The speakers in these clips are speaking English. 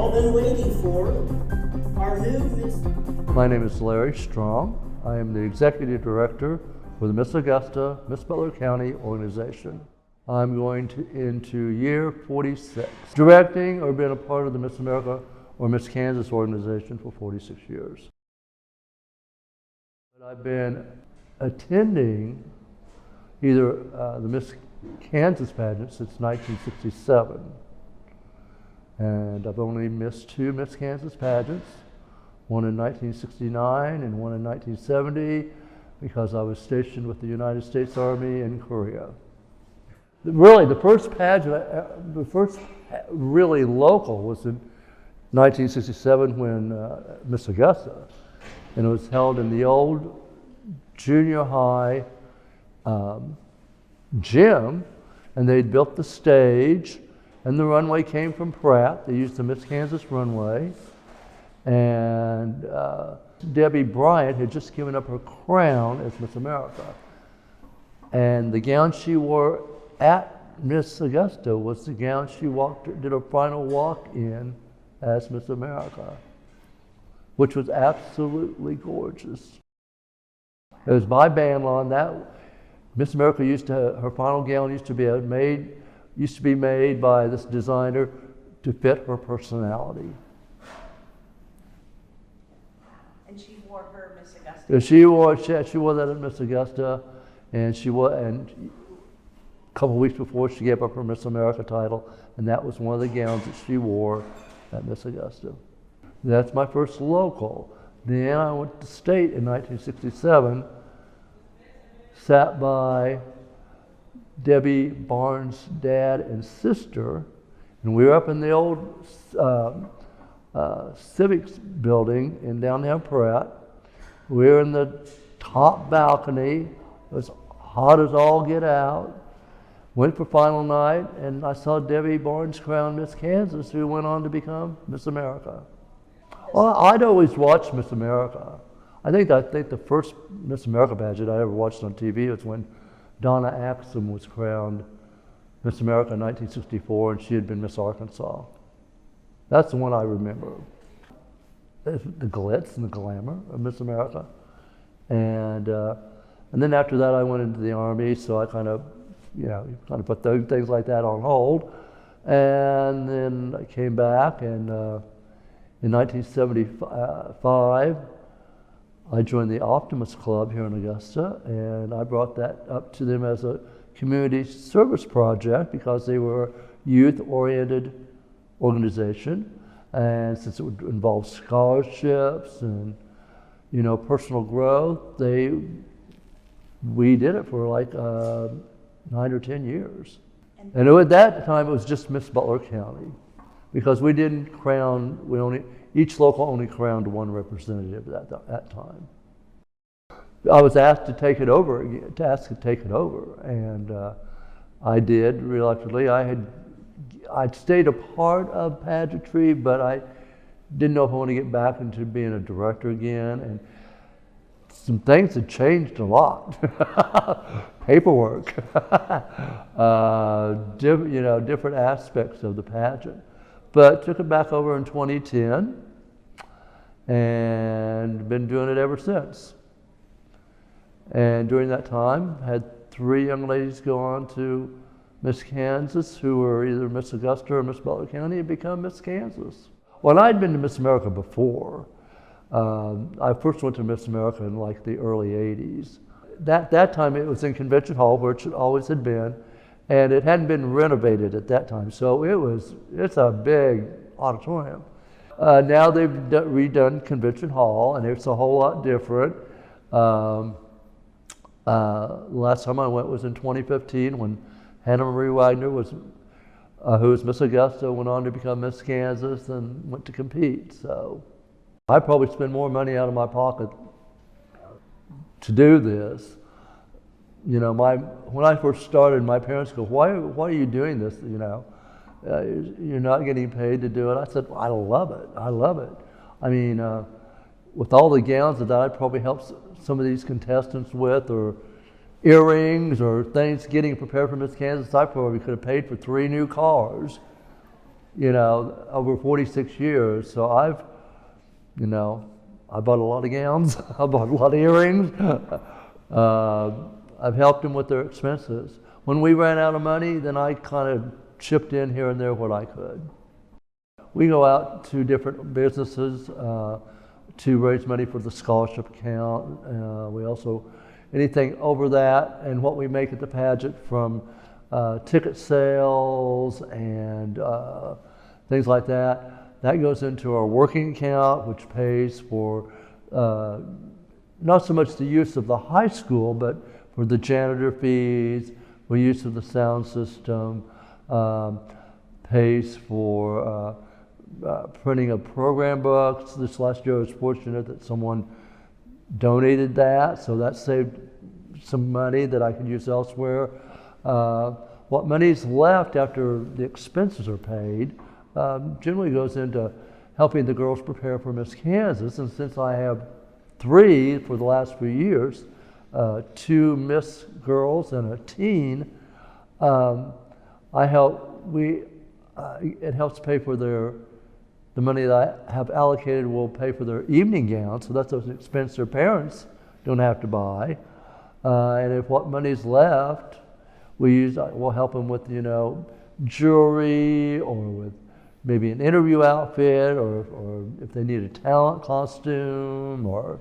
all been waiting for, our new Miss. My name is Larry Strong. I am the Executive Director for the Miss Augusta, Miss Butler County organization. I'm going into year 46, directing or being a part of the Miss America or Miss Kansas organization for 46 years. I've been attending either the Miss Kansas pageant since 1967. And I've only missed 2 Miss Kansas pageants, one in 1969 and one in 1970, because I was stationed with the United States Army in Korea. Really, the first pageant, the first really local was in 1967 when Miss Augusta, and it was held in the old junior high gym, and they'd built the stage, and the runway came from Pratt. They used the Miss Kansas runway, and Debbie Bryant had just given up her crown as Miss America, and the gown she wore at Miss Augusta was the gown she did her final walk in as Miss America, which was absolutely gorgeous. It was by band lawn. That Miss America her final gown used to be made by this designer to fit her personality. And she wore her Miss Augusta. She wore that at Miss Augusta, and a couple of weeks before she gave up her Miss America title, and that was one of the gowns that she wore at Miss Augusta. That's my first local. Then I went to state in 1967, sat by Debbie Barnes' dad and sister, and we were up in the old Civics building in downtown Pratt. We were in the top balcony. It was hot as all get out. Went for final night, and I saw Debbie Barnes crown Miss Kansas, who went on to become Miss America. Well, I'd always watched Miss America. I think the first Miss America pageant I ever watched on TV was when Donna Axum was crowned Miss America in 1964, and she had been Miss Arkansas. That's the one I remember. The glitz and the glamour of Miss America. And then after that I went into the Army, so I kind of put those things like that on hold. And then I came back, and in 1975, I joined the Optimist Club here in Augusta, and I brought that up to them as a community service project because they were a youth-oriented organization, and since it would involve scholarships and personal growth, we did it for like 9 or 10 years. And at that time, it was just Miss Butler County, because we didn't crown, each local only crowned one representative at that time. I was asked to take it over, and I did reluctantly. I'd stayed a part of pageantry, but I didn't know if I wanted to get back into being a director again, and some things had changed a lot. Paperwork, different aspects of the pageant. But took it back over in 2010 and been doing it ever since. And during that time, had 3 young ladies go on to Miss Kansas who were either Miss Augusta or Miss Butler County and become Miss Kansas. Well, I'd been to Miss America before. I first went to Miss America in like the early 80s. That time it was in Convention Hall, which it always had been, and it hadn't been renovated at that time, so it's a big auditorium. Now they've redone Convention Hall, and it's a whole lot different. Last time I went was in 2015 when Hannah Marie Wagner who was Miss Augusta, went on to become Miss Kansas and went to compete. So I probably spend more money out of my pocket to do this. When I first started, my parents go, why are you doing this? You're not getting paid to do it. I said, well, I love it. I mean, with all the gowns that I'd probably help some of these contestants with, or earrings, or things getting prepared for Miss Kansas, I probably could have paid for 3 new cars over 46 years. So I bought a lot of gowns. I bought a lot of earrings. I've helped them with their expenses. When we ran out of money, then I kind of chipped in here and there what I could. We go out to different businesses to raise money for the scholarship account. We also, anything over that, and what we make at the pageant from ticket sales and things like that, that goes into our working account, which pays for not so much the use of the high school, but for the janitor fees, for use of the sound system, pays for printing of program books. This last year I was fortunate that someone donated that, so that saved some money that I could use elsewhere. What money's left after the expenses are paid generally goes into helping the girls prepare for Miss Kansas, and since I have 3 for the last few years, 2 Miss girls and a teen, it helps pay for the money that I have allocated will pay for their evening gowns, so that's an expense their parents don't have to buy. And if what money's left, we'll help them with, jewelry, or with maybe an interview outfit, or if they need a talent costume, or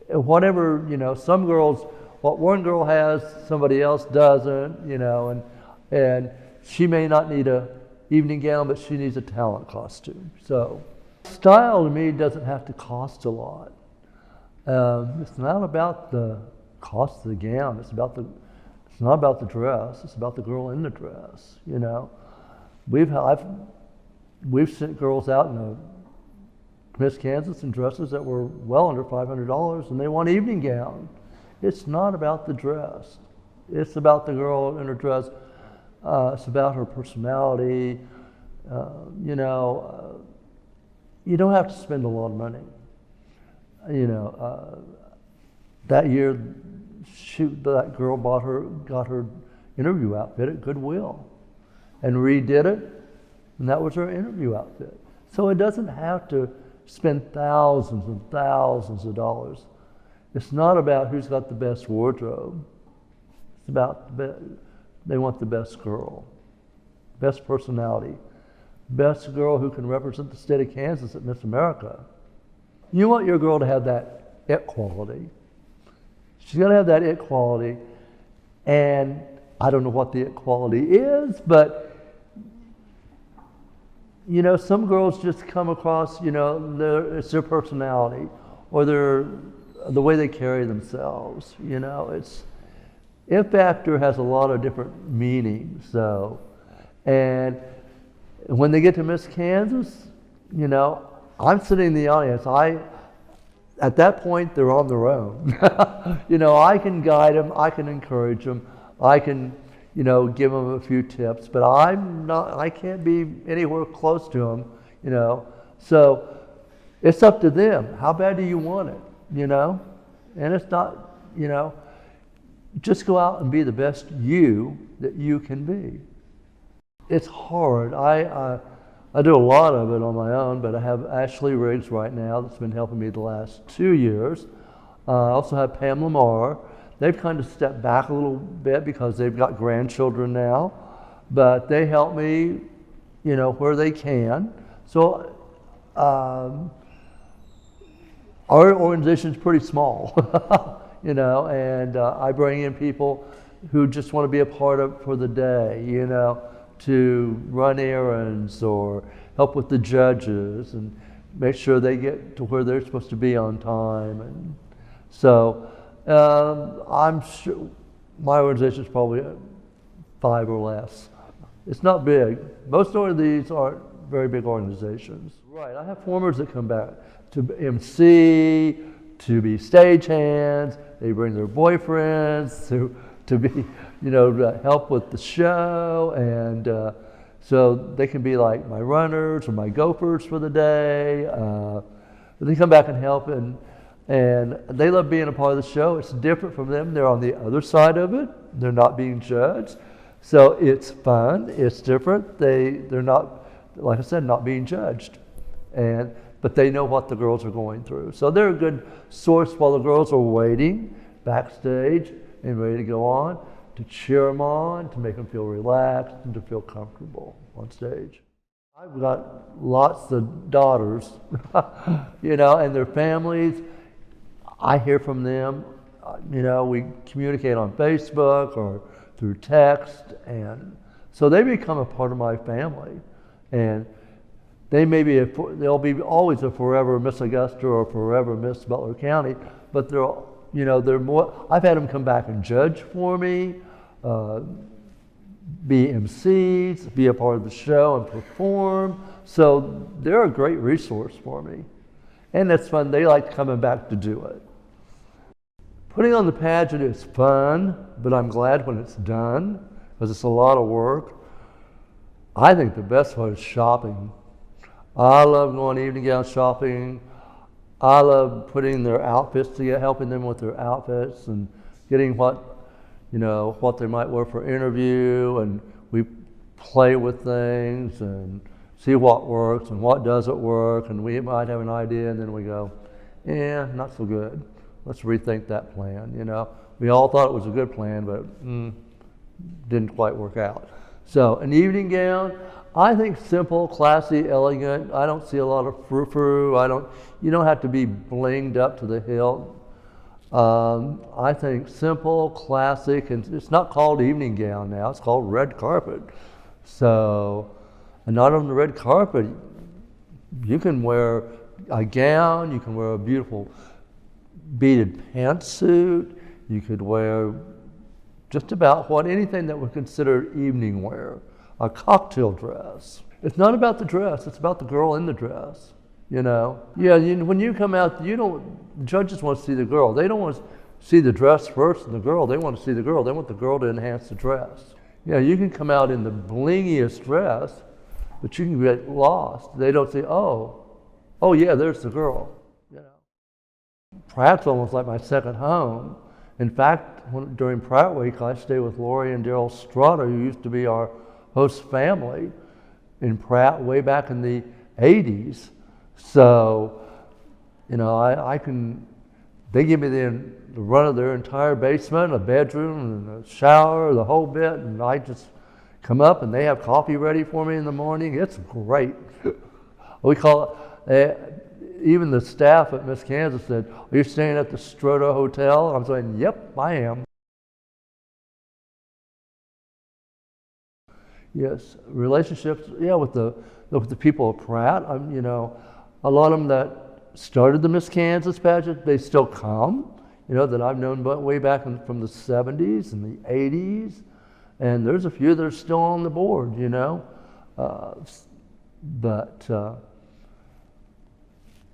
whatever, some girls, what one girl has, somebody else doesn't, and she may not need a evening gown, but she needs a talent costume. So style to me doesn't have to cost a lot. It's not about the cost of the gown. It's not about the dress. It's about the girl in the dress. We've sent girls out in Miss Kansas in dresses that were well under $500, and they want evening gown. It's not about the dress. It's about the girl in her dress. It's about her personality. You don't have to spend a lot of money. That year, that girl got her interview outfit at Goodwill and redid it, and that was her interview outfit. So it doesn't have to spend thousands and thousands of dollars. It's not about who's got the best wardrobe. It's about they want the best girl, best personality, best girl who can represent the state of Kansas at Miss America. You want your girl to have that it quality. She's got to have that it quality, and I don't know what the it quality is, but some girls just come across, it's their personality or the way they carry themselves. It factor has a lot of different meanings. So, and when they get to Miss Kansas, I'm sitting in the audience. At that point, they're on their own. I can guide them, I can encourage them, I can, give them a few tips, but I can't be anywhere close to them, So it's up to them. How bad do you want it, And it's not, just go out and be the best you that you can be. It's hard. I do a lot of it on my own, but I have Ashley Riggs right now that's been helping me the last 2 years. I also have Pam Lamar. They've kind of stepped back a little bit because they've got grandchildren now, but they help me, where they can. So our organization's pretty small, and I bring in people who just want to be a part of for the day, to run errands or help with the judges and make sure they get to where they're supposed to be on time. And so I'm sure my organization is probably 5 or less. It's not big. Most of these aren't very big organizations. Right, I have formers that come back to MC, to be stagehands. They bring their boyfriends to be, to help with the show, and so they can be like my runners or my gophers for the day. They come back and help, and they love being a part of the show. It's different from them. They're on the other side of it. They're not being judged, so it's fun. It's different. They're not like I said, not being judged. But they know what the girls are going through. So they're a good source while the girls are waiting backstage and ready to go on, to cheer them on, to make them feel relaxed and to feel comfortable on stage. I've got lots of daughters, and their families. I hear from them. We communicate on Facebook or through text, and so they become a part of my family. And they'll be always a forever Miss Augusta or forever Miss Butler County, but they're more. I've had them come back and judge for me, be MCs, be a part of the show and perform. So they're a great resource for me. And it's fun. They like coming back to do it. Putting on the pageant is fun, but I'm glad when it's done because it's a lot of work. I think the best part is shopping. I love going evening gown shopping. I love putting their outfits together, helping them with their outfits and getting what they might wear for interview, and we play with things and see what works and what doesn't work, and we might have an idea and then we go, not so good. Let's rethink that plan, We all thought it was a good plan, but didn't quite work out. So an evening gown, I think simple, classy, elegant. I don't see a lot of frou-frou. You don't have to be blinged up to the hilt. I think simple, classic, and it's not called evening gown now, it's called red carpet. So, and not on the red carpet, you can wear a gown, you can wear a beautiful beaded pantsuit, you could wear just about anything that would consider evening wear, a cocktail dress. It's not about the dress, it's about the girl in the dress. When you come out, judges want to see the girl. They don't want to see the dress first and the girl. They want to see the girl. They want the girl to enhance the dress. You can come out in the blingiest dress, but you can get lost. They don't say, oh yeah, there's the girl. Pratt's almost like my second home. In fact, during Pratt Week, I stay with Lori and Daryl Strata, who used to be our host family in Pratt way back in the 80s. So, they give me the run of their entire basement, a bedroom, and a shower, the whole bit, and I just come up and they have coffee ready for me in the morning. It's great. We call it, even the staff at Miss Kansas said, "Are you staying at the Strata Hotel?" And I'm saying, "Yep, I am." Yes, relationships, with the people of Pratt. A lot of them that started the Miss Kansas pageant, they still come, that I've known way back from the 70s and the 80s. And there's a few that are still on the board,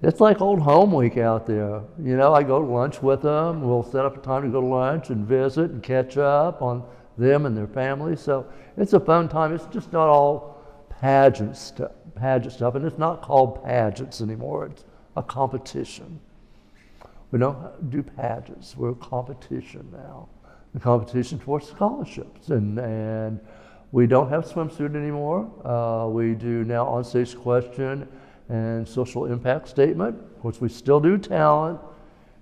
it's like old home week out there. I go to lunch with them. We'll set up a time to go to lunch and visit and catch up on them and their families. So it's a fun time. It's just not all pageant stuff, and it's not called pageants anymore. It's a competition. We don't do pageants. We're a competition now. A competition for scholarships, and we don't have swimsuit anymore. We do now on-stage question and social impact statement. Of course, we still do talent.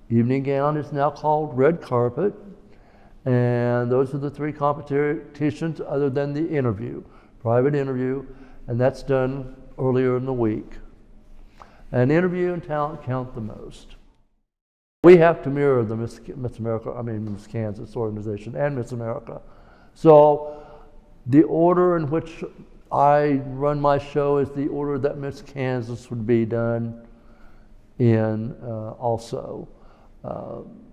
Evening gown is now called red carpet, and those are the three competitions other than the interview, private interview, and that's done earlier in the week. And interview and talent count the most. We have to mirror the Miss Kansas organization and Miss America. So the order in which I run my show is the order that Miss Kansas would be done in also.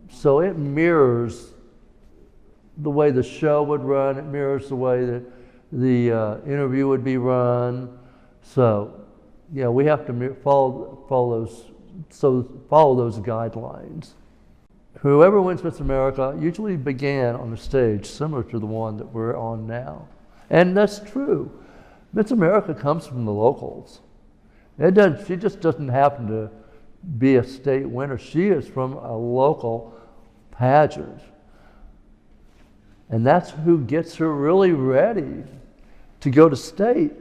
So it mirrors the way the show would run. It mirrors the way that the interview would be run. So we have to follow those guidelines. Whoever wins Miss America usually began on a stage similar to the one that we're on now. And that's true. Miss America comes from the locals. She just doesn't happen to be a state winner. She is from a local pageant. And that's who gets her really ready to go to state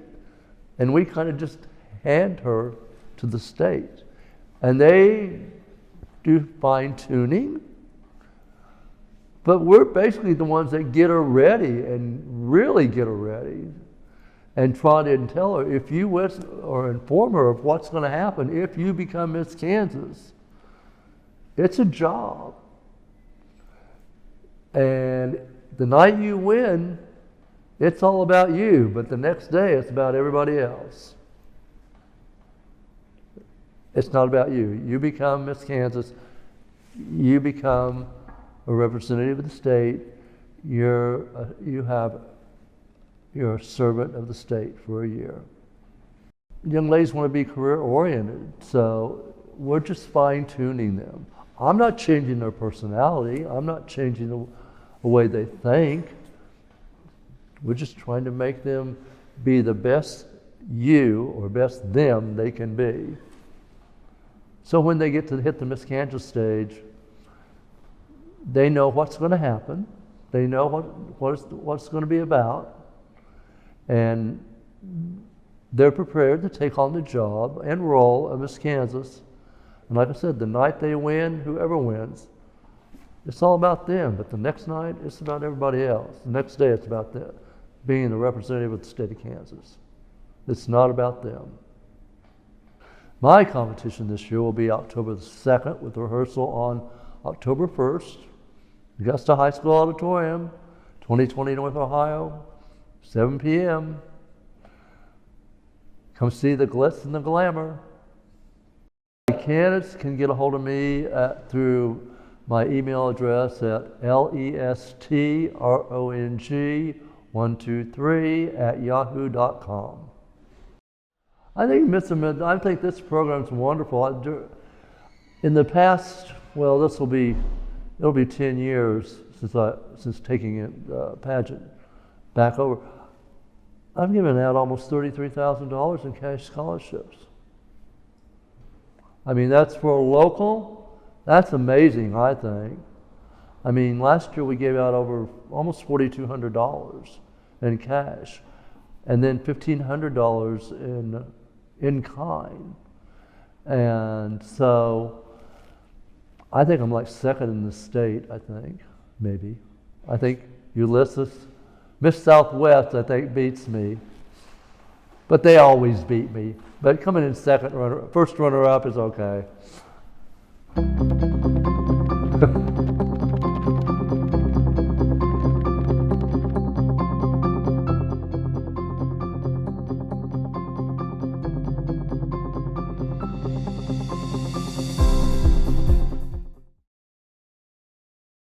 and we kind of just hand her to the state. And they do fine tuning, but we're basically the ones that get her ready and really get her ready and try to tell her if you or inform her of what's going to happen if you become Miss Kansas. It's a job. And the night you win, it's all about you, but the next day it's about everybody else. It's not about you. You become Miss Kansas. You become a representative of the state. You're a servant of the state for a year. Young ladies want to be career oriented, so we're just fine tuning them. I'm not changing their personality. I'm not changing the way they think. We're just trying to make them be the best you or best them they can be. So when they get to hit the Miss Kansas stage, they know what's going to happen. They know what it's going to be about. And they're prepared to take on the job and role of Miss Kansas. And like I said, the night they win, whoever wins, it's all about them. But the next night, it's about everybody else. The next day, it's about them being the representative of the state of Kansas. It's not about them. My competition this year will be October the 2nd with rehearsal on October 1st, Augusta High School Auditorium, 2020 North Ohio, 7 p.m. Come see the glitz and the glamour. Candidates can get a hold of me through my email address at lestrong123@yahoo.com. I think this program is wonderful. In the past, well, it'll be 10 years since taking it pageant back over. I've given out almost $33,000 in cash scholarships. I mean, that's for a local. That's amazing, I think. I mean, last year we gave out over almost $4,200 in cash, and then $1,500 in kind. And so I think I'm like second in the state, I think, maybe. I think Ulysses, Miss Southwest, I think, beats me. But they always beat me. But coming in first runner-up is okay.